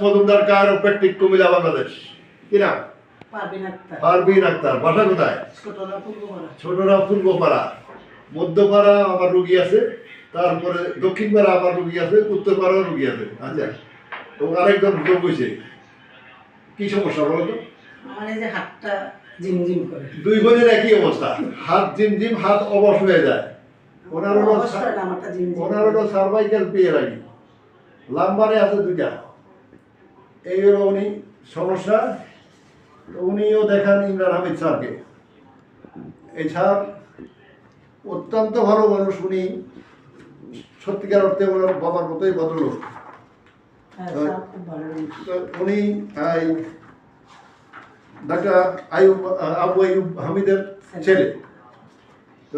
মজুমদার কায়োপ্র্যাকটিক কুমিল্লা বাংলাদেশ। কি নাম? পারভিন আক্তার। বাসা কোথায়? ছোটরা পূর্বপাড়া। মধ্যপাড়া আমার রুগী আছে, তারপরে দক্ষিণ পাড়া আমার রুগী আছে, উত্তর পাড়াও রুগী আছে। আচ্ছা, তো আরেকজন লোক হয়েছে, কি সমস্যা বলো তো? মানে যে হাতটা ঝিমঝিম করে, দুই বোনের একই অবস্থা, হাত ঝিমঝিম, হাত অবশ হয়ে যায়। ওনার হলো সার্ভাইকাল পেয়ারাগি, লাম্বারে আছে দুইটা। এই হলো উনি সমস্যা। উনিও দেখান ইমরান হামিদ স্যারকে। এই স্যার অত্যন্ত ভালো মানুষ, উনি সত্যিকার অর্থে ওনার বাবার মতোই ভদ্রলোক। উনি ডাক্তার আবু আইয়ুব হামিদের ছেলে। তো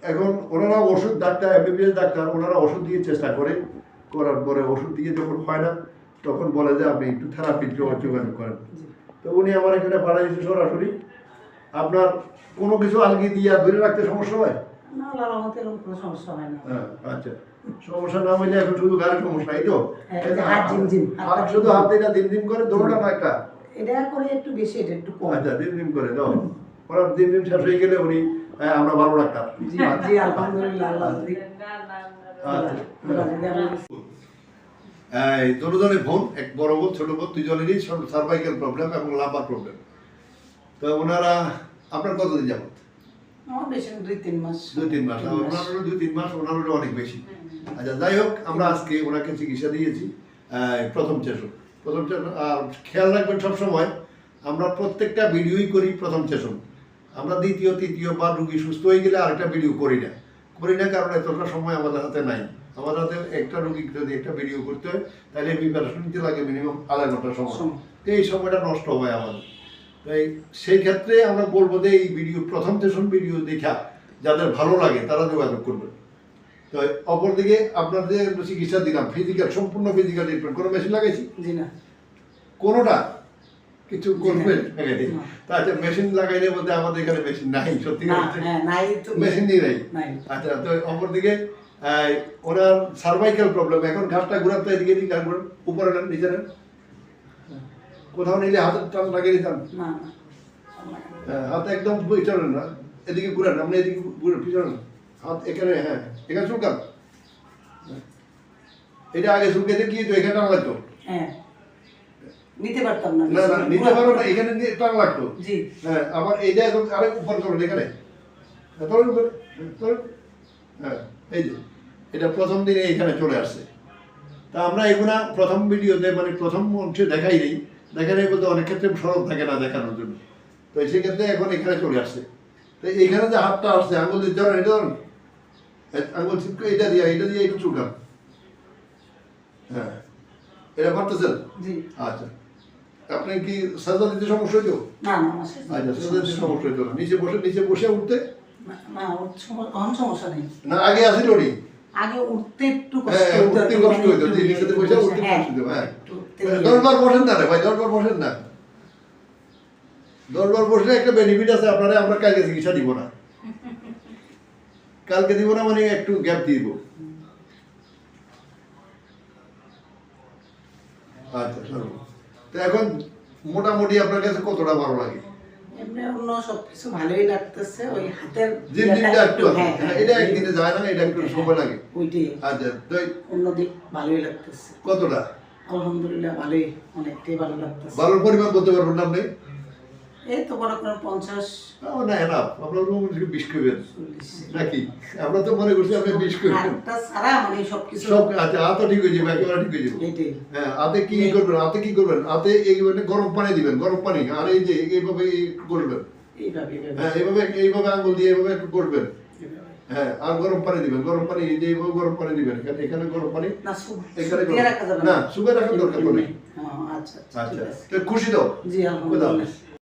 এখন ওনারা ওষুধ, ডাক্তার এমবিবিএস ডাক্তার, ওনারা ওষুধ দিয়ে চেষ্টা করার পরে ওষুধ দিয়ে যখন হয় না, তখন বলে যে আপনি একটু থেরাপির যোগাযোগ করেন। তো উনি আমার এখানে পাঠাইছে সরাসরি। আপনার কোনো কিছু আলগি দিয়ে ধরে রাখতে সমস্যা হয়? আচ্ছা, সমস্যা না হইলে এখন শুধু গাড়ির সমস্যা, এই তো শুধু হাত এটা দিন করে দৌড়া না একটা এটা করে একটু বেশি, এটা একটু কম। আচ্ছা, দিন করে দাও। ওনার দিন শেষ হয়ে গেলে উনি আমরা ভালো ডাক্তার। জি আলহামদুলিল্লাহ। দুজনের বোন, এক বড় বোন ছোট বোন, দুজনেরই সার্ভাইকাল প্রবলেম এবং লাম্বার প্রবলেম। তো ওনারা আপনার কতদিন যাবত? আমার বেশি 2-3 মাস। 2-3 মাস। ওনারও 2-3 মাস, ওনারও অনেক বেশি। আচ্ছা, যাই হোক, আমরা আজকে ওনাকে চিকিৎসা দিয়েছি প্রথম সেশন। আর খেয়াল রাখবেন সবসময়, আমরা প্রত্যেকটা ভিডিওই করি প্রথম সেশন। আমরা দ্বিতীয় তৃতীয়বার রুগী সুস্থ হয়ে গেলে আরেকটা ভিডিও করি না। কারণ এতটা সময় আমাদের হাতে নাই। আমাদের হাতে একটা রুগীকে যদি একটা ভিডিও করতে হয়, তাহলে প্রিপারেশন নিতে লাগে মিনিমাম আধা ঘন্টা সময়। এই সময়টা নষ্ট হয় আমাদের। তাই সেই ক্ষেত্রে আমরা বলবো যে এই ভিডিও, প্রথম সেশন ভিডিও দেখা যাদের ভালো লাগে তারা যোগাযোগ করবেন। তো অপরদিকে আপনার যে চিকিৎসা দিলাম, ফিজিক্যাল, সম্পূর্ণ ফিজিক্যাল ট্রিটমেন্ট, কোনো মেশিন লাগাইছি? জি না, কোনোটা কিছু করবেন লাগাইনি। আচ্ছা, মেশিন লাগাইলে বলতে আমাদের এখানে মেশিন নাই, সত্যি মেশিন নাই। আচ্ছা, তো অপরদিকে ওনার সার্ভাইকাল প্রবলেম। এখন ঘাসটা ঘুরাতে এদিকে এদিকে ঘাস ঘুরান, উপরে নেন, নিচে নেন। কোথাও নিলে হাতের টান লাগিয়ে দিতাম, হাতে একদম পিছনে না, এদিকে ঘুরান, আপনি এদিকে পিছনে হাত এখানে, হ্যাঁ এখানে চুলকান। এটা আগে চুলকে দিয়ে কি তো এখানে টান লাগতো? নিতে পারতাম না। না নিতে পারো না, এখানে টান লাগতো। হ্যাঁ, আবার এইটা এখন আরেক উপর চলেন, এখানে তোলেন উপরে, হ্যাঁ এই যে এটা প্রথম দিনে এখানে চলে আসছে। তা আমরা এগুলা প্রথম ভিডিওতে, মানে প্রথম অংশে দেখাই নেই বলতে অনেক ক্ষেত্রে সরব থাকে না দেখানোর জন্য। তো সেক্ষেত্রে এখন এখানে চলে আসছে। তো এইখানে যে হাতটা আসছে, আঙুল দিতে ধরেন, এটা ধরুন, আঙুল ছিপকে এটা দিয়ে একটু চুলকান। হ্যাঁ, এটা পারতেছেন? আচ্ছা, আপনি কি সাজা দিতে সমস্যা হইতো? আচ্ছা, সাজা দিতে সমস্যা হইতো না। নিচে বসে উঠতে সমস্যা নেই। না, আগে আসিল নি? আগে উঠতে একটু কষ্ট হইতো। নিচেতে বসে উঠতে কষ্ট হইতো। হ্যাঁ, 10 বার বসেন না রে ভাই, 10 বার বসেন না। 10 বার বসলে একটা বেনিফিট আছে আপনারা। আমরা কালকে চিকিৎসা দিব না, মানে একটু গ্যাপ দিব। আচ্ছা, তো এখন মোটামুটি আপনার কাছে কতটা ভালো লাগে? এমনি অন্য সবকিছু ভালোই লাগতেছে, ওই হাতের জিমটা একটু, এটা একদিনে যায় না, এটা একটু সময় লাগে ওইটাই। আচ্ছা, তো অন্য দিক ভালোই লাগতেছে। কতটা? আলহামদুলিল্লাহ ভালোই, অনেকটাই ভালো লাগতেছে। ভালোর পরিমাণ বলতে পারবেন না আপনি? এই তো মনে করেন 50। না, এনাফ। আপনার 20 করবেন নাকি? আমরা তো মনে করছি আপনি 20 করবেন। হাতটা সারা মানে সবকিছু সব। আচ্ছা, হাতও ঠিক হয়ে যাবে, একেবারে ঠিক হয়ে যাবে। হ্যাঁ, হাতে কি করবেন? হাতে এইভাবে গরম পানি দিবেন, গরম পানি। আর এই যে এইভাবে করবেন, হ্যাঁ এইভাবে আঙ্গুল দিয়ে এইভাবে একটু করবেন। হ্যাঁ, আর গরম পানি দিবেন, গরম পানি, এই যে এইভাবে গরম পানি দিবেন। এখানে গরম পানি, এখানে না সুগার রাখার দরকার নেই। আচ্ছা, খুশি দাও। জি আলহামদুলিল্লাহ।